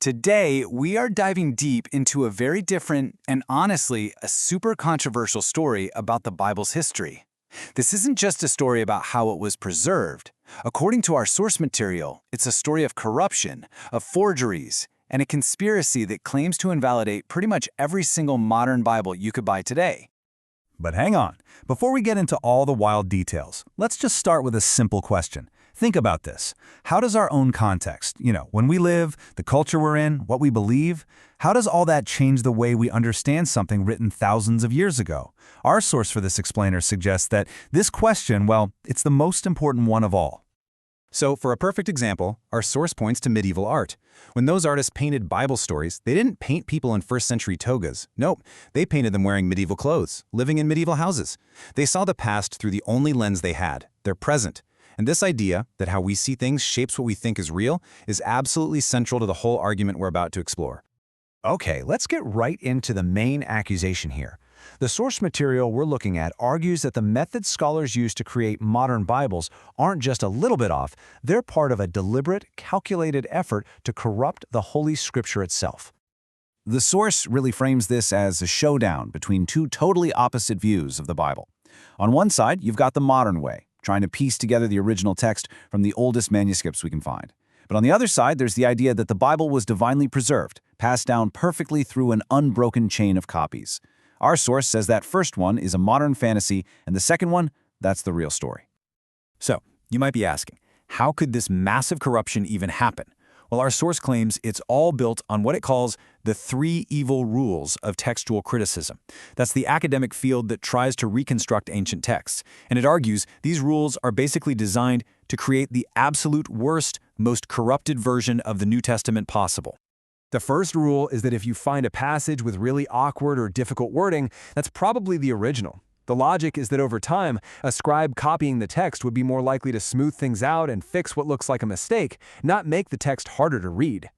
Today, we are diving deep into a very different and honestly, a super controversial story about the Bible's history. This isn't just a story about how it was preserved. According to our source material, it's a story of corruption, of forgeries, and a conspiracy that claims to invalidate pretty much every single modern Bible you could buy today. But hang on, before we get into all the wild details, let's just start with a simple question. Think about this. How does our own context, when we live, the culture we're in, what we believe, how does all that change the way we understand something written thousands of years ago? Our source for this explainer suggests that this question, it's the most important one of all. So, for a perfect example, our source points to medieval art. When those artists painted Bible stories, they didn't paint people in first-century togas. Nope, they painted them wearing medieval clothes, living in medieval houses. They saw the past through the only lens they had, their present. And this idea that how we see things shapes what we think is real is absolutely central to the whole argument we're about to explore. Okay, let's get right into the main accusation here. The source material we're looking at argues that the methods scholars use to create modern Bibles aren't just a little bit off, they're part of a deliberate, calculated effort to corrupt the Holy Scripture itself. The source really frames this as a showdown between two totally opposite views of the Bible. On one side, you've got the modern way, trying to piece together the original text from the oldest manuscripts we can find. But on the other side, there's the idea that the Bible was divinely preserved, passed down perfectly through an unbroken chain of copies. Our source says that first one is a modern fantasy, and the second one, that's the real story. So, you might be asking, how could this massive corruption even happen? Well, our source claims it's all built on what it calls the three evil rules of textual criticism. That's the academic field that tries to reconstruct ancient texts. And it argues these rules are basically designed to create the absolute worst, most corrupted version of the New Testament possible. The first rule is that if you find a passage with really awkward or difficult wording, that's probably the original. The logic is that over time, a scribe copying the text would be more likely to smooth things out and fix what looks like a mistake, not make the text harder to read.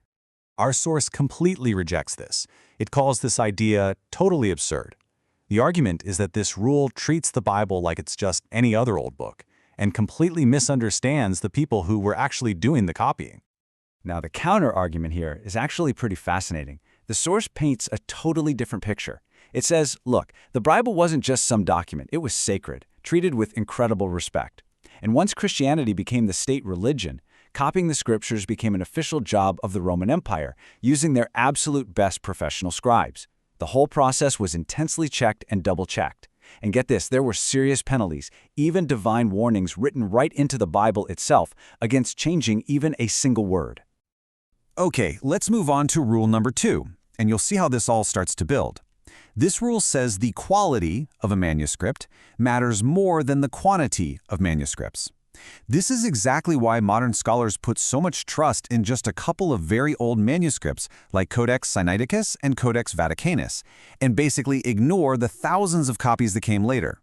Our source completely rejects this. It calls this idea totally absurd. The argument is that this rule treats the Bible like it's just any other old book, and completely misunderstands the people who were actually doing the copying. Now, the counter-argument here is actually pretty fascinating. The source paints a totally different picture. It says, look, the Bible wasn't just some document, it was sacred, treated with incredible respect. And once Christianity became the state religion, copying the scriptures became an official job of the Roman Empire, using their absolute best professional scribes. The whole process was intensely checked and double-checked. And get this, there were serious penalties, even divine warnings written right into the Bible itself against changing even a single word. Okay, let's move on to rule number 2, and you'll see how this all starts to build. This rule says the quality of a manuscript matters more than the quantity of manuscripts. This is exactly why modern scholars put so much trust in just a couple of very old manuscripts like Codex Sinaiticus and Codex Vaticanus, and basically ignore the thousands of copies that came later.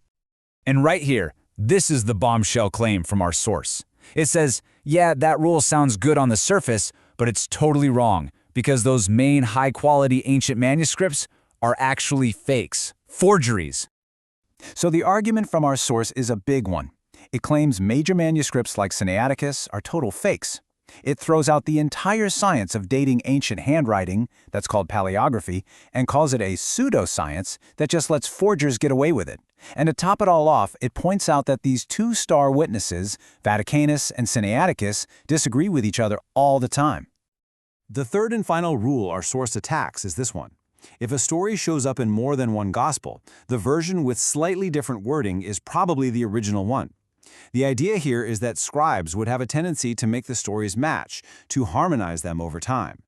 And right here, this is the bombshell claim from our source. It says, yeah, that rule sounds good on the surface, but it's totally wrong, because those main high-quality ancient manuscripts are actually fakes, forgeries. So the argument from our source is a big one. It claims major manuscripts like Sinaiticus are total fakes. It throws out the entire science of dating ancient handwriting, that's called paleography, and calls it a pseudoscience that just lets forgers get away with it. And to top it all off, it points out that these two star witnesses, Vaticanus and Sinaiticus, disagree with each other all the time. The third and final rule our source attacks is this one. If a story shows up in more than one gospel, the version with slightly different wording is probably the original one. The idea here is that scribes would have a tendency to make the stories match, to harmonize them over time.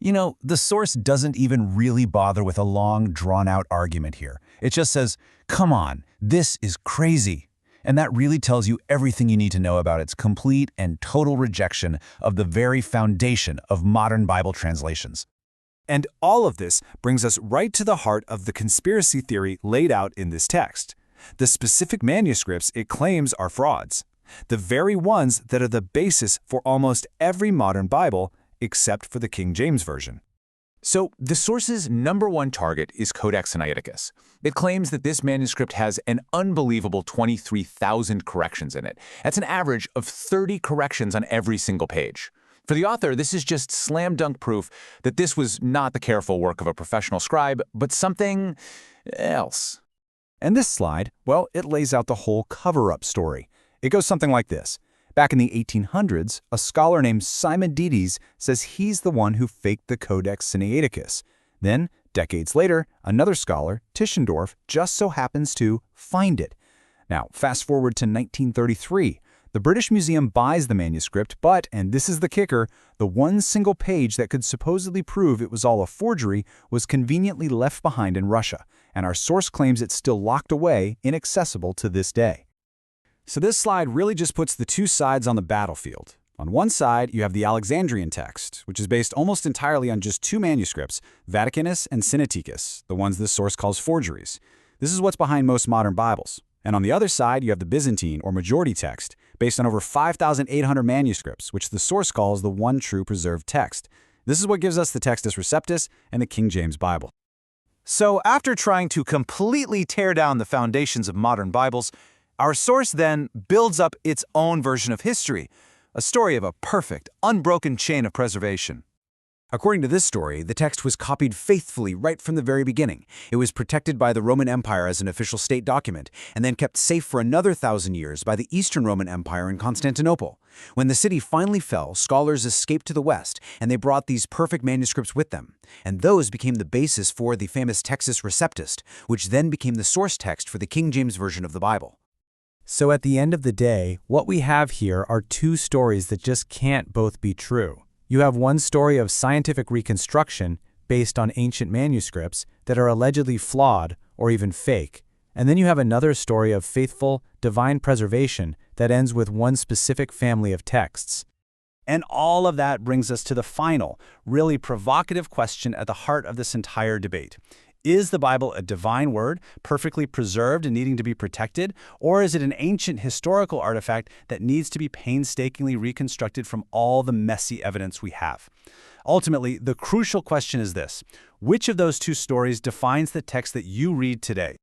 The source doesn't even really bother with a long, drawn-out argument here. It just says, come on, this is crazy. And that really tells you everything you need to know about its complete and total rejection of the very foundation of modern Bible translations. And all of this brings us right to the heart of the conspiracy theory laid out in this text. The specific manuscripts it claims are frauds. The very ones that are the basis for almost every modern Bible, except for the King James Version. So, the source's number one target is Codex Sinaiticus. It claims that this manuscript has an unbelievable 23,000 corrections in it. That's an average of 30 corrections on every single page. For the author, this is just slam-dunk proof that this was not the careful work of a professional scribe, but something else. And this slide, well, it lays out the whole cover-up story. It goes something like this. Back in the 1800s, a scholar named Simonides says he's the one who faked the Codex Sinaiticus. Then, decades later, another scholar, Tischendorf, just so happens to find it. Now, fast forward to 1933. The British Museum buys the manuscript, but, and this is the kicker, the one single page that could supposedly prove it was all a forgery was conveniently left behind in Russia, and our source claims it's still locked away, inaccessible to this day. So this slide really just puts the two sides on the battlefield. On one side, you have the Alexandrian text, which is based almost entirely on just two manuscripts, Vaticanus and Sinaiticus, the ones this source calls forgeries. This is what's behind most modern Bibles. And on the other side, you have the Byzantine, or majority text, based on over 5,800 manuscripts, which the source calls the one true preserved text. This is what gives us the Textus Receptus and the King James Bible. So after trying to completely tear down the foundations of modern Bibles, our source then builds up its own version of history, a story of a perfect, unbroken chain of preservation. According to this story, the text was copied faithfully right from the very beginning. It was protected by the Roman Empire as an official state document, and then kept safe for another 1,000 years by the Eastern Roman Empire in Constantinople. When the city finally fell, scholars escaped to the west, and they brought these perfect manuscripts with them. And those became the basis for the famous Textus Receptus, which then became the source text for the King James Version of the Bible. So at the end of the day, what we have here are two stories that just can't both be true. You have one story of scientific reconstruction based on ancient manuscripts that are allegedly flawed or even fake, and then you have another story of faithful, divine preservation that ends with one specific family of texts. And all of that brings us to the final, really provocative question at the heart of this entire debate. Is the Bible a divine word, perfectly preserved and needing to be protected, or is it an ancient historical artifact that needs to be painstakingly reconstructed from all the messy evidence we have? Ultimately, the crucial question is this: which of those two stories defines the text that you read today?